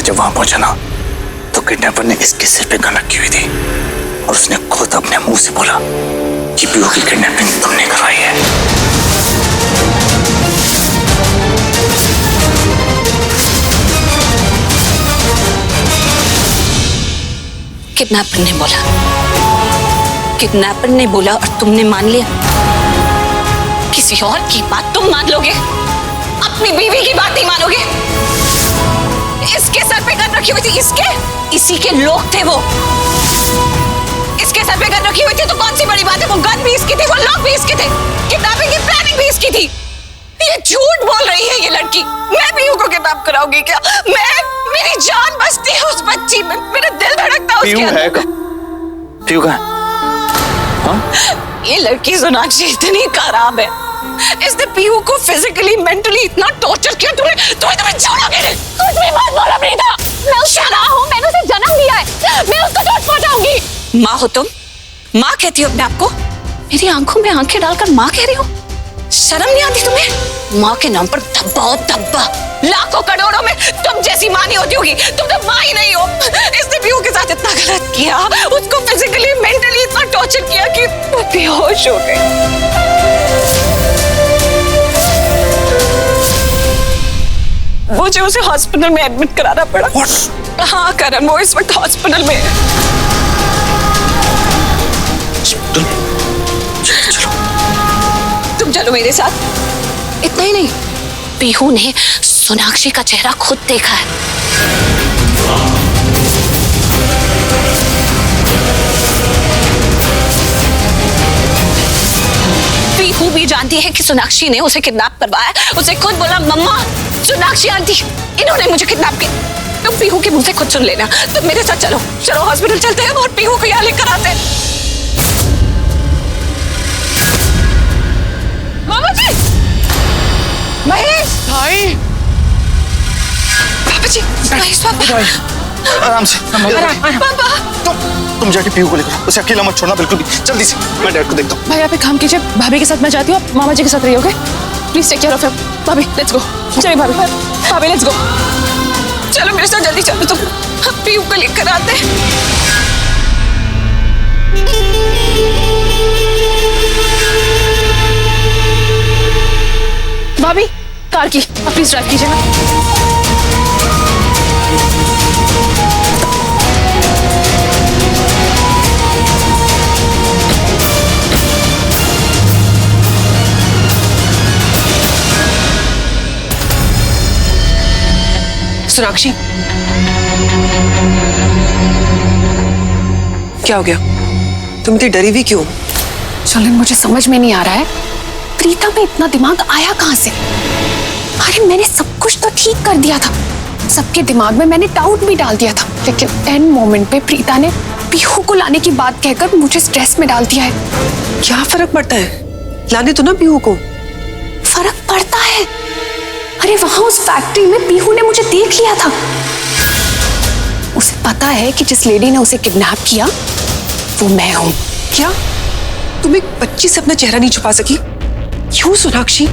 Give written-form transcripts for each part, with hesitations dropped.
जब वहां पहुंचा ना तो किडनैपर ने इसके सिर पे गन रखी हुई थी और उसने खुद अपने मुंह से बोला कि पीहू की किडनैपिंग तुमने करवाई है। किडनैपर ने बोला, किडनैपर ने बोला और तुमने मान लिया? किसी और की बात तुम मान लोगे, अपनी बीवी की बात नहीं मानोगे? इसके सर पे गन रखी हुई थी, इसी के लोग थे वो। इसके सर पे गन रखी हुई थी तो कौन सी बड़ी बात है? वो गन भी इसकी थी, वो लोग भी इसके थे, किडनैपिंग की प्लानिंग भी इसकी थी। ये झूठ बोल रही है ये लड़की। मैं पीहू को किडनैप कराऊंगी क्या? मेरी जान बचती है उस बच्ची में, मेरा दिल धड़कता है उसके अंदर। पीहू कहाँ है? ये लड़की सोनाक्षी इतनी खराब है, इसने पीहू को फिजिकली मेंटली इतना टॉर्चर किया। तुम्हें छोड़ोगे नहीं। कुछ भी मत बोलो प्रीता। मैं उसकी मां हूं, मैंने उसे जन्म दिया है, मैं उसको चोट पहुंचाऊंगी। मां हो तुम? मां कहती हो अपने आप को? मेरी आंखों में आंखें डालकर मां कह रही हो? शर्म नहीं आती तुम्हें? मां के नाम पर धब्बा और धब्बा, लाखों करोड़ों में तुम जैसी मां नहीं होती होगी। तुम तो मां ही नहीं हो। इसने पीहू के साथ इतना गलत किया, उसको फिजिकली मेंटली इतना टॉर्चर किया कि वो बेहोश हो गई। मुझे उसे हॉस्पिटल में एडमिट कराना पड़ा। हाँ करण, वो इस वक्त हॉस्पिटल में है। चलो तुम चलो मेरे साथ। इतना ही नहीं, पीहू ने सोनाक्षी का चेहरा खुद देखा है। पीहू भी जानती है कि सोनाक्षी ने उसे किडनैप करवाया। उसे खुद बोला, मम्मा सोनाक्षी आंटी इन्होंने मुझे किडनैप किया। तुम पीहू के मुंह से खुद सुन लेना। तुम मेरे साथ चलो, चलो हॉस्पिटल चलते हैं और पीहू को यहाँ लेकर आते हैं। मामा जी, महेश भाई, पापा जी, महेश पापा, आराम से। पापा तुम जाके पीहू को लेकर आओ, उसे अकेला मत छोड़ना बिल्कुल भी। जल्दी से, मैं डैड को देखता हूँ। भाई आप एक काम कीजिए, भाभी के साथ मैं जाती हूँ, आप मामा जी के साथ रहिए, okay? Please take care of him. भाभी लेट्स गो। चलिए भाभी, भाभी लेट्स गो। चलो मेरे साथ जल्दी चलो, तुम हम पीहू को लेकर आते हैं। भाभी कार की आप प्लीज ड्राइव कीजिए ना। सोनाक्षी, क्या हो गया? तुम इतनी डरी हुई क्यों? चलन, मुझे समझ में नहीं आ रहा है प्रीता में इतना दिमाग आया कहां से? अरे मैंने सब कुछ तो ठीक कर दिया था, सबके दिमाग में मैंने डाउट भी डाल दिया था, लेकिन एंड मोमेंट पे प्रीता ने पीहू को लाने की बात कहकर मुझे स्ट्रेस में डाल दिया है। क्या फर्क पड़ता है? लाने तो ना पीहू को। फर्क पड़ता है। अरे वहां उस फैक्ट्री में पीहू ने मुझे देख लिया था। उसे पता है कि जिस लेडी ने उसे किडनैप किया वो मैं हूं। क्या तुम एक बच्ची से अपना चेहरा नहीं छुपा सकी? क्यों सोनाक्षी?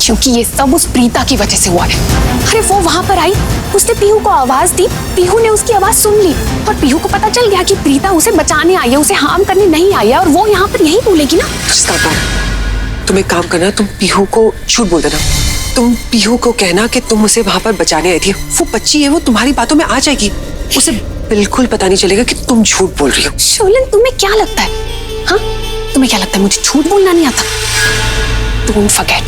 क्योंकि ये सब उस प्रीता की वजह से हुआ है। अरे वो वहां पर आई, उसने पीहू को आवाज दी, पीहू ने उसकी आवाज सुन ली और पीहू को पता चल गया कि प्रीता उसे बचाने आई है, उसे हार्म करने नहीं आई है, और वो यहाँ पर यही बोलेगी ना। तुम एक काम करना, तुम पीहू को झूठ बोल देना। तुम पीहू को कहना कि तुम उसे वहां पर बचाने आई थी। वो बच्ची है, वो तुम्हारी बातों में आ जाएगी, उसे बिल्कुल पता नहीं चलेगा कि तुम झूठ बोल रही हो। शोलन, तुम्हें क्या लगता है? हाँ, तुम्हें क्या लगता है मुझे झूठ बोलना नहीं आता? डोंट फॉरगेट,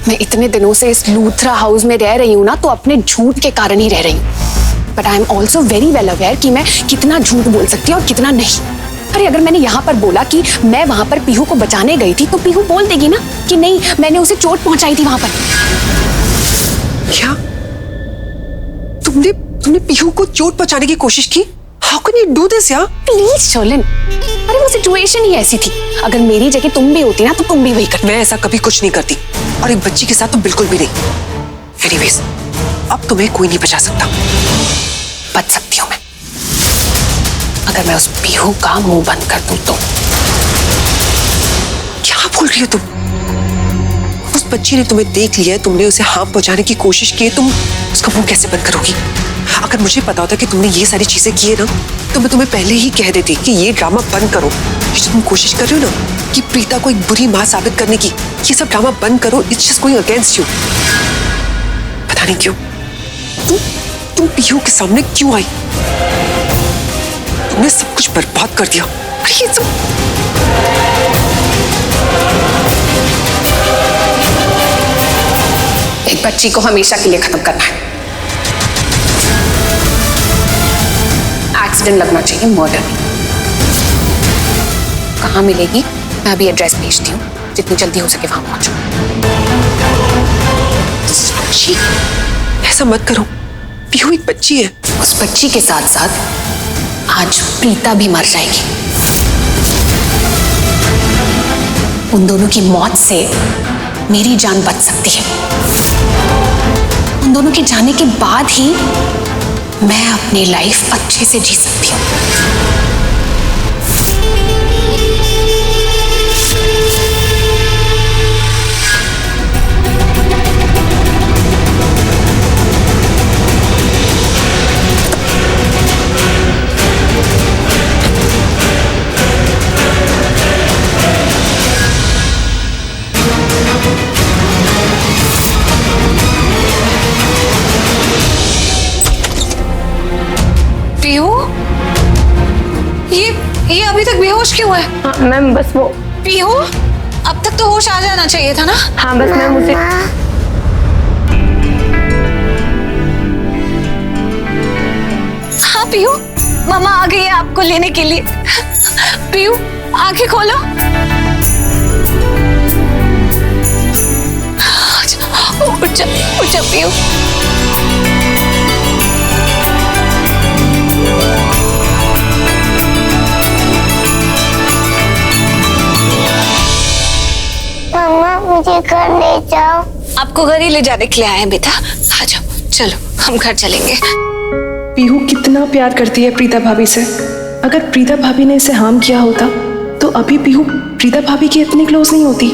मैं इतने दिनों से इस लूथरा हाउस में रह रही हूँ ना, तो अपने झूठ के कारण ही रह रही हूँ। But I am also very well aware कि मैं कितना झूठ बोल सकती हूँ और कितना नहीं। अरे अगर मैंने यहाँ पर बोला कि मैं वहां पर पीहू को बचाने गई थी, तो पीहू बोल देगी ना कि नहीं, मैंने उसे चोट पहुंचाई थी वहां पर। क्या तुमने पीहू को चोट पहुंचाने की कोशिश की? How can you do this यार? प्लीज शोलन, अरे वो सिचुएशन ही ऐसी थी। अगर मेरी जगह तुम भी होती ना तो तुम भी वही करती। मैं ऐसा कभी कुछ नहीं करती, और एक बच्ची के साथ तो बिल्कुल भी नहीं। एनीवेज, अब तुम्हें कोई नहीं बचा सकता। बच सकती हूँ मैं, अगर मैं उस पीहू का मुंह बंद कर दूं तो। क्या बोल रही हो तुम? उस बच्ची ने तुम्हें देख लिया है, तुमने उसे हार्म पहुंचाने की कोशिश की है, तुम उसका मुंह कैसे बंद करोगी? अगर मुझे पता होता कि तुमने ये सारी चीजें की है ना, तो मैं तुम्हें पहले ही कह देती कि ये ड्रामा बंद करो। ये जो तुम कोशिश कर रहे हो ना कि प्रीता को एक बुरी माँ साबित करने की, ये सब ड्रामा बंद करो। It's just going against you. पता नहीं क्यों तुम पीहू के सामने क्यों आई? तुमने सब कुछ बर्बाद कर दिया। अरे ये सब एक बच्ची को हमेशा के लिए खत्म करना है। एक्सीडेंट लगना चाहिए, मर्डर नहीं। कहाँ मिलेगी? मैं अभी एड्रेस भेजती हूँ, जितनी जल्दी हो सके वहां पहुंचो। साक्षी, ऐसा मत करो। पीहू एक बच्ची है। उस बच्ची के साथ साथ आज प्रीता भी मर जाएगी। उन दोनों की मौत से मेरी जान बच सकती है। उन दोनों के जाने के बाद ही मैं अपनी लाइफ अच्छे से जी सकती हूँ। ये अभी तक बेहोश क्यों है? मैम बस वो पीहू, अब तक तो होश आ जाना चाहिए था ना? हाँ बस मैम उसे हाँ पीहू, मामा आ गई है आपको लेने के लिए। पीहू आंखें खोलो। उठ जा पीहू। मुझे घर ले जाओ। आपको घर ही ले जाने के लिए आए हैं बेटा। आ जाओ, चलो हम घर चलेंगे। पीहू कितना प्यार करती है प्रीता भाभी से। अगर प्रीता भाभी ने इसे हार्म किया होता तो अभी पीहू प्रीता भाभी की इतनी क्लोज नहीं होती।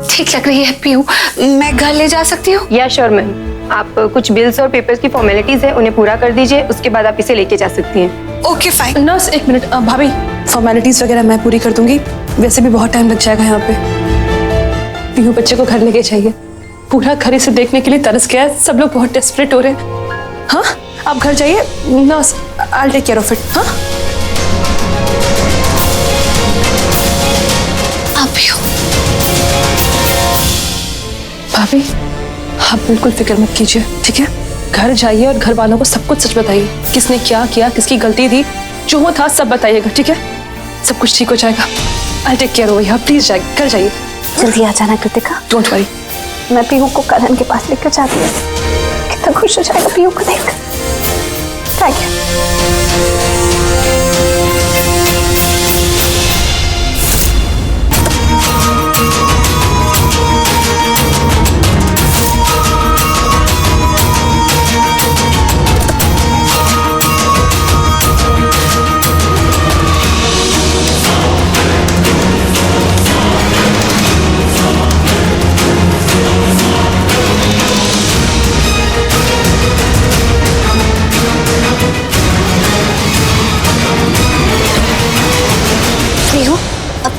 ठीक लग रही है पीहू, मैं घर ले जा सकती हूँ? या श्योर मैम, आप कुछ बिल्स और पेपर्स की फॉर्मेलिटीज है उन्हें पूरा कर दीजिए, उसके बाद आप इसे लेके जा सकती हैं। Okay fine. नर्स एक मिनट, भाभी फॉर्मेलिटीज वगैरह मैं पूरी कर दूंगी, वैसे भी बहुत टाइम लग जाएगा यहाँ पे। पीहू बच्चे को घर लेके जाइए, पूरा घर इसे देखने के लिए तरस गया है, सब लोग बहुत डेस्परेट हो रहे हैं। हाँ आप घर जाइए, nurse I will take care of it. हाँ आप ही हो भाभी, आप बिल्कुल फिक्र मत कीजिए, ठीक है? घर जाइए और घर वालों को सब कुछ सच बताइए, किसने क्या किया, किसकी गलती थी, जो वो था सब बताइएगा, ठीक है? सब कुछ ठीक हो जाएगा। I take care over here, please जाइए, घर जाइए। जल्दी आ जाना कृतिका। Don't worry. मैं पीहू को करण के पास लेकर जाती हूँ। कितना खुश हो जाएगा पीहू को देख। Thank you.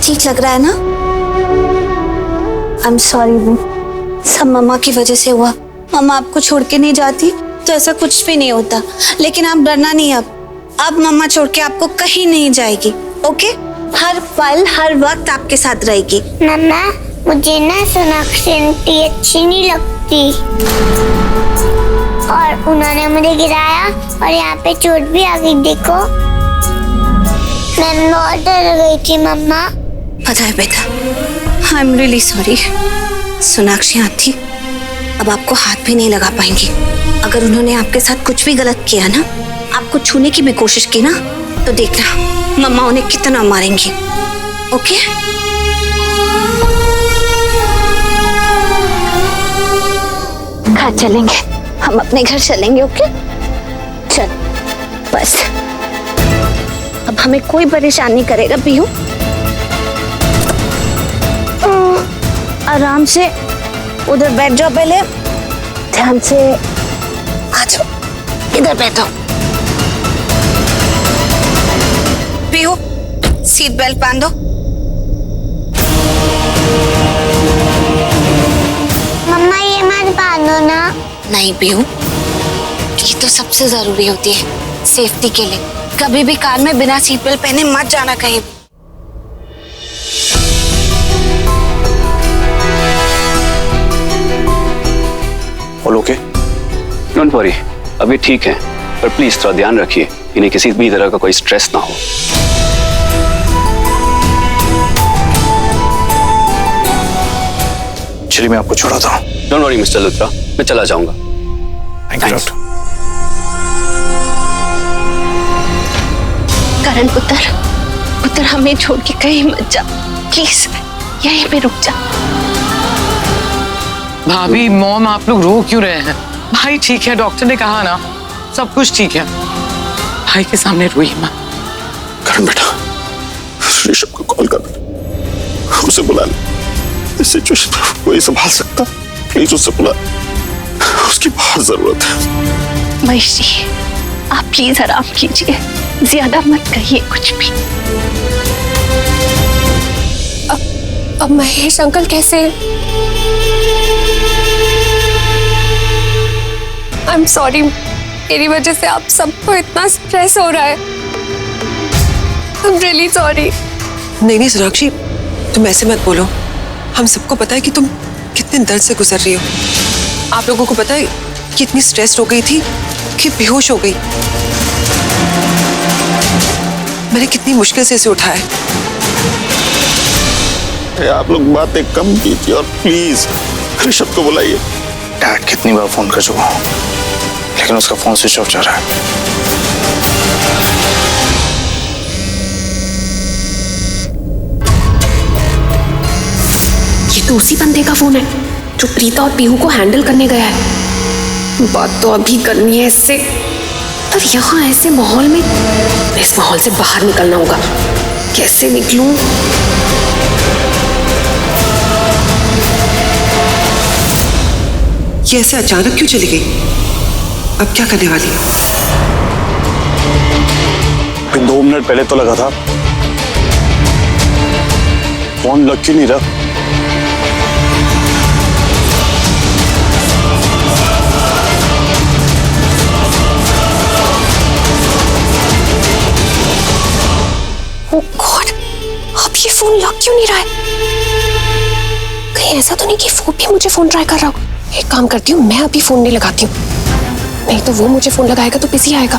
ठीक लग रहा है ना? आई एम सॉरी बू, सब मम्मा की वजह से हुआ। मम्मा आपको छोड़ के नहीं जाती तो ऐसा कुछ भी नहीं होता, लेकिन आप डरना नहीं। अब मम्मा छोड़ के आपको कहीं नहीं जाएगी, ओके? हर पल हर वक्त आपके साथ रहेगी। मम्मा मुझे ना सोनाक्षी आंटी अच्छी नहीं लगती, और उन्होंने मुझे गिराया और यहाँ पे चोट भी आ गई, देखो। मैं बहुत डर गई थी मम्मा। पता है बेटा, I am really sorry. Sonakshi aunty अब आपको हाथ भी नहीं लगा पाएंगी। अगर उन्होंने आपके साथ कुछ भी गलत किया ना, आपको छूने की भी कोशिश की ना, तो देखना मम्मा उन्हें कितना मारेंगी, ओके? घर चलेंगे, हम अपने घर चलेंगे, ओके? चल बस, अब हमें कोई परेशान नहीं करेगा पीहू। आराम से उधर बैठ जाओ, पहले ध्यान से आ जाओ, इधर बैठो। पीहू सीट बेल्ट बांधो। मम्मा ये मत बांधो ना। नहीं पीहू, ये तो सबसे जरूरी होती है सेफ्टी के लिए। कभी भी कार में बिना सीट बेल्ट पहने मत जाना कहीं भी। All okay? डोंट वरी, अभी ठीक है, पर प्लीज थोड़ा ध्यान रखिए, इन्हें किसी भी तरह का कोई स्ट्रेस ना हो। चलिए मैं आपको छोड़ाता हूँ। डोंट वरी मिस्टर लुथरा, मैं चला जाऊंगा। Thank you doctor. करण पुत्र हमें छोड़ के कहीं मत जा प्लीज, यहीं पे रुक जा। भाभी मॉम आप लोग रो क्यों रहे हैं? भाई ठीक है, डॉक्टर ने कहा ना सब कुछ ठीक है। भाई के सामने रोइए मत। करण बेटा, ऋषभ को कॉल कर, उसे बुला ले। इस सिचुएशन में वही संभाल सकता, प्लीज उससे बुला, उसकी बहुत जरूरत है। महेश जी आप प्लीज आराम कीजिए, ज्यादा मत कहिए कुछ भी। अब महेश अंकल कैसे? आई एम सॉरी, मेरी वजह से आप सबको इतना स्ट्रेस हो रहा है। I am really sorry. नहीं सोनाक्षी, तुम ऐसे मत बोलो। हम सबको पता है कि तुम कितने दर्द से गुजर रही हो। आप लोगों को पता है कि इतनी स्ट्रेस हो गई थी कि बेहोश हो गई। मैंने कितनी मुश्किल से इसे उठाया। आप लोग बातें कम कीजिए और प्लीज ऋषभ को बुलाइए। डैड कितनी बार फोन कर चुका हूँ, लेकिन उसका फोन स्विच ऑफ जा रहा है। ये तो उसी बंदे का फोन है जो प्रीता और पीहू को हैंडल करने गया है। बात तो अभी करनी है इससे, पर यहाँ ऐसे माहौल में इस माहौल से बाहर निकलना होगा। कैसे निकलूं? ये ऐसे अचानक क्यों चली गई? अब क्या करने वाली है? फिर 2 मिनट पहले तो लगा था, फोन लग क्यों नहीं रहा? ओह गॉड, अब ये फोन लग क्यों नहीं रहा है? कहीं ऐसा तो नहीं कि वो भी मुझे फोन ट्राई कर रहा हो? एक काम करती हूँ, मैं अभी फोन नहीं लगाती हूँ, नहीं तो वो मुझे फोन लगाएगा तो बिजी आएगा।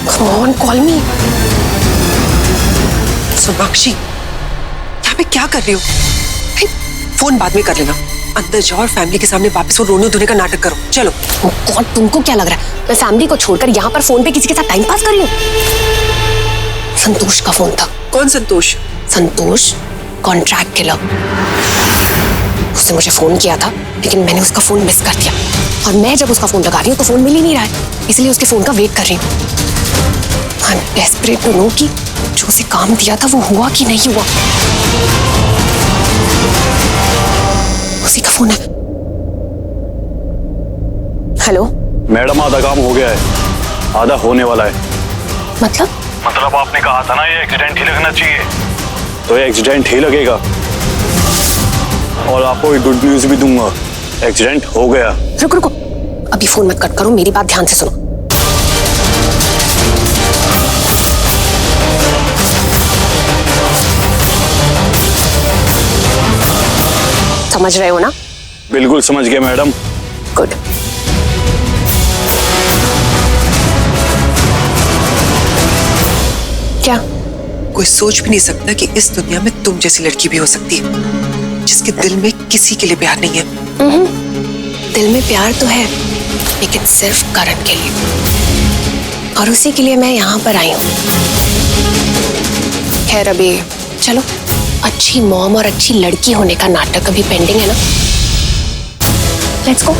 Come on, call me. Sonakshi, यहाँ पे क्या कर रही हो? भाई, फोन बाद में कर लेना। अंदर जाओ और फैमिली के सामने वापस वो रोने धोने का नाटक करो। चलो। Oh God, तुमको क्या लग रहा है मैं फैमिली को छोड़कर यहाँ पर फोन पे किसी के साथ टाइम पास कर रही हूँ? संतोष का फोन था। कौन संतोष? संतोष कॉन्ट्रैक्ट किलर। उसने मुझे फोन किया था, लेकिन मैंने उसका फोन मिस कर दिया, और मैं जब उसका फोन लगा रही हूँ तो फोन मिल ही नहीं रहा है, इसलिए उसके फोन का वेट कर रही हूँ। I am desperate to know कि जो उसे काम दिया था वो हुआ कि नहीं हुआ। उसी का फोन है। हेलो मैडम, आधा काम हो गया है, आधा होने वाला है। मतलब आपने कहा था ना ये एक्सीडेंट ही लगना चाहिए, तो ये एक्सीडेंट ही लगेगा। और आपको एक गुड न्यूज भी दूंगा, एक्सीडेंट हो गया। रुको रुको, अभी फोन मत कट करो, मेरी बात ध्यान से सुनो। समझ रहे हो ना? बिल्कुल समझ गए मैडम। गुड। क्या? कोई सोच भी नहीं सकता कि इस दुनिया में तुम जैसी लड़की भी हो सकती है, जिसके दिल में किसी के लिए प्यार नहीं है। दिल में प्यार तो है, लेकिन सिर्फ करण के लिए, और उसी के लिए मैं यहाँ पर आई हूँ। खैर अभी चलो, अच्छी मॉम और अच्छी लड़की होने का नाटक अभी पेंडिंग है ना। Let's go.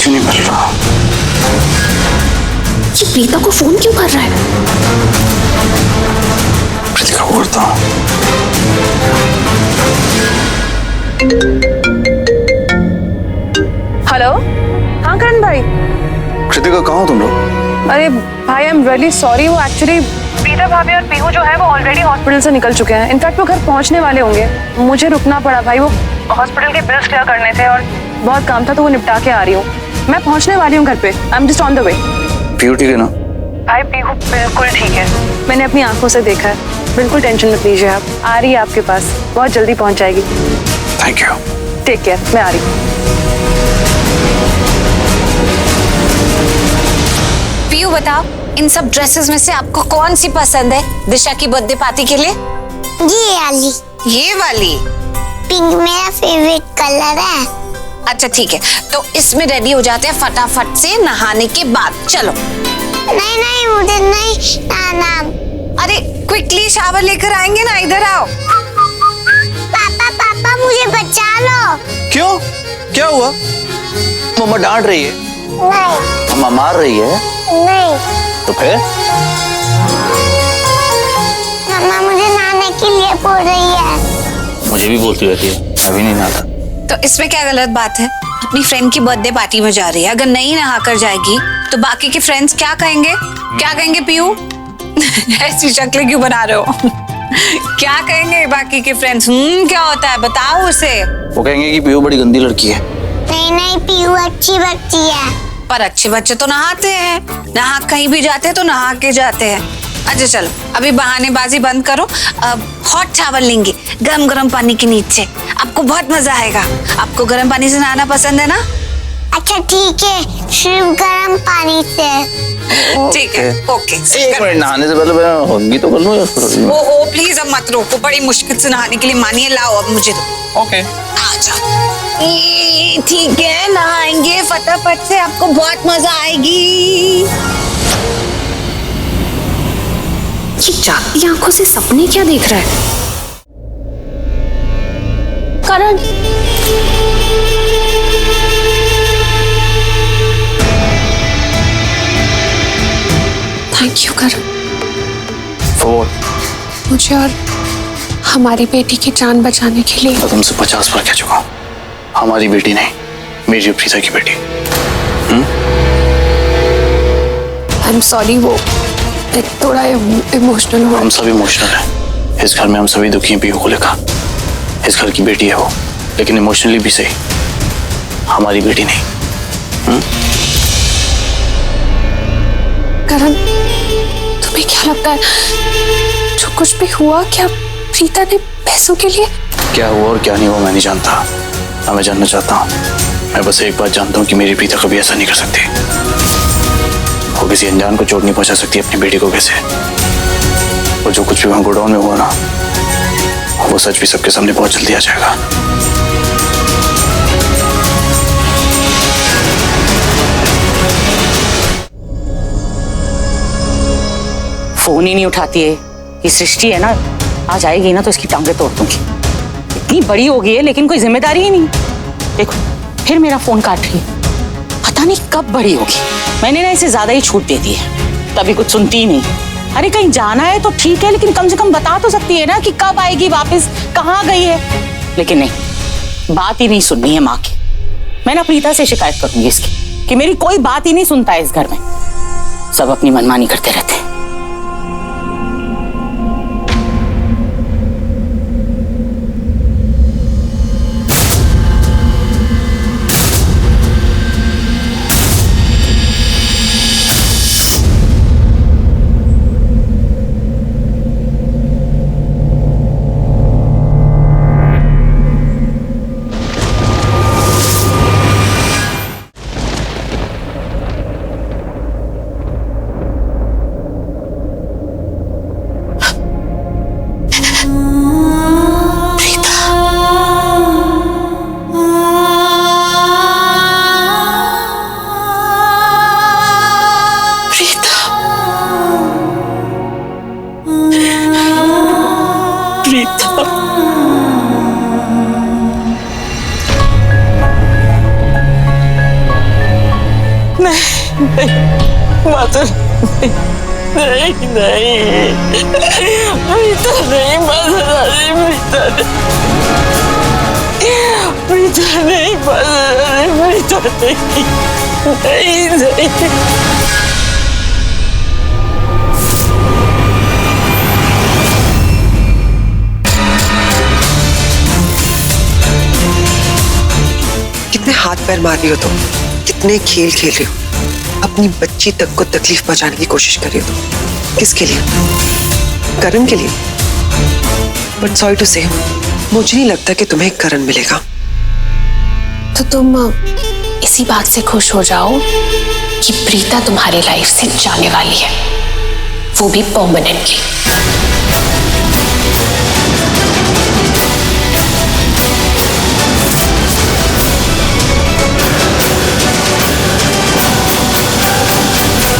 ही नहीं मिल रहा। ये प्रीता को फोन क्यों कर रहा है? कृतिका को करता हूँ। हेलो, हाँ करण भाई। कृतिका कहाँ हो तुम लोग? अरे भाई, आई एम रियली सॉरी। वो एक्चुअली प्रीता भाभी और पीहू जो है वो ऑलरेडी हॉस्पिटल से निकल चुके हैं। इनफैक्ट वो घर पहुंचने वाले होंगे। मुझे रुकना पड़ा भाई, वो हॉस्पिटल के बिल्स क्लियर करने थे और बहुत काम था तो वो निपटा के आ रही हूँ। मैं पहुंचने वाली हूँ घर पे। I am just on the way. Pihu ठीक है ना? भाई पीहू बिल्कुल ठीक है, मैंने अपनी आंखों से देखा है। बिल्कुल टेंशन मत लीजिए आप। आ रही है आपके पास, बहुत जल्दी पहुंच जाएगी। Thank you. टेक केयर, मैं आ रही हूँ। पीयू बताओ, इन सब ड्रेसेस में से आपको कौन सी पसंद है दिशा की बर्थडे पार्टी के लिए? ये वाली ये वाली? पिंक मेरा फेवरेट कलर है। अच्छा ठीक है, तो इसमें रेडी हो जाते हैं फटाफट से नहाने के बाद। चलो। नहीं नहीं, मुझे नहीं नहाना। अरे क्विकली शावर लेकर आएंगे ना, इधर आओ। पापा पापा मुझे बचा लो। क्यों? क्या हुआ? मम्मा डांट रही है? नहीं मम्मा मार रही है? नहीं, तो फिर? मम्मा मुझे नहाने के लिए बोल रही है। मुझे भी बोलती रहती है, अभी नहीं नहाता। तो इसमें क्या गलत बात है? अपनी फ्रेंड की बर्थडे पार्टी में जा रही है, अगर नहीं नहा कर जाएगी तो बाकी के फ्रेंड्स क्या कहेंगे? क्या कहेंगे पीयू? ऐसी शक्लें क्यों बना रहे हो? क्या कहेंगे बाकी के फ्रेंड्स? क्या होता है बताओ उसे। वो कहेंगे कि पीहू बड़ी गंदी लड़की है। नहीं नहीं, पीहू अच्छी बच्ची है। पर अच्छे बच्चे तो नहाते हैं, नहा कहीं भी जाते हैं तो नहा के जाते हैं। अच्छा चलो, अभी बहानेबाजी बंद करो। अब हॉट शावर लेंगे गरम गरम पानी के नीचे, आपको बहुत मजा आएगा। आपको गरम पानी से नहाना पसंद है ना? अच्छा ठीक है, सिर्फ गर्म पानी से। ठीक है, ओके। एक मिनट, नहाने से पहले मैं होगी तो कर लूँ या फिर? ओ प्लीज अब मत रोको, बड़ी मुश्किल से नहाने के लिए मानिए। लाओ अब मुझे तो। ओके। आ जाओ। ठीक है, नहाएंगे फटाफट से, आपको बहुत मजा आएगी। ये जागती आंखों से सपने क्या देख रहा है? करण, थैंक यू करण। फॉर मुझे और हमारी बेटी की जान बचाने के लिए। मैं तुमसे 50 बार कह चुका हूँ, हमारी बेटी नहीं, मेरी प्रीता की बेटी। आई एम सॉरी, वो थोड़ा इमोशनल हुआ। हम सभी इमोशनल हैं। इस घर में हम सभी दुखी हैं पीहू को लेकर। इस घर की बेटी है वो, लेकिन इमोशनली भी सही, हमारी बेटी नहीं। करण, तुम्हें क्या लगता है जो कुछ भी हुआ, क्या प्रीता ने पैसों के लिए? क्या हुआ और क्या नहीं हुआ मैं नहीं जानता, ना मैं जानना चाहता हूँ। मैं बस एक बात जानता हूँ कि मेरी प्रीता कभी ऐसा नहीं कर सकती। वो किसी अनजान को चोट नहीं पहुंचा सकती अपनी बेटी को कैसे। और जो कुछ भी वहां गोडाउन में हुआ ना, वो सच भी सबके सामने बहुत जल्दी आ जाएगा। फोन ही नहीं उठाती है। ये सृष्टि है ना, आ जाएगी ना तो इसकी टांगे तोड़ दूंगी। इतनी बड़ी हो गई है लेकिन कोई जिम्मेदारी ही नहीं। देखो फिर मेरा फोन काट रही है, पता नहीं कब बड़ी होगी। मैंने ना इसे ज्यादा ही छूट दे दी है, तभी कुछ सुनती ही नहीं। अरे कहीं जाना है तो ठीक है, लेकिन कम से कम बता तो सकती है ना कि कब आएगी वापस, कहाँ गई है। लेकिन नहीं, बात ही नहीं सुननी है माँ की। मैं ना प्रीता से शिकायत करूंगी इसकी कि मेरी कोई बात ही नहीं सुनता है इस घर में, सब अपनी मनमानी करते रहते हैं। माधुर नहीं नहीं प्रीता नहीं माधुर अरे प्रीता प्रीता नहीं माधुर अरे प्रीता नहीं नहीं कितने हाथ पैर मार रही हो तुम, कितने खेल खेल रही हो, अपनी बच्ची तक को तकलीफ पहुंचाने की कोशिश कर रही हो तुम। किसके लिए? करण के लिए। बट सॉरी टू से, मुझे नहीं लगता कि तुम्हें करण मिलेगा। तो तुम इसी बात से खुश हो जाओ कि प्रीता तुम्हारी लाइफ से जाने वाली है, वो भी परमानेंटली।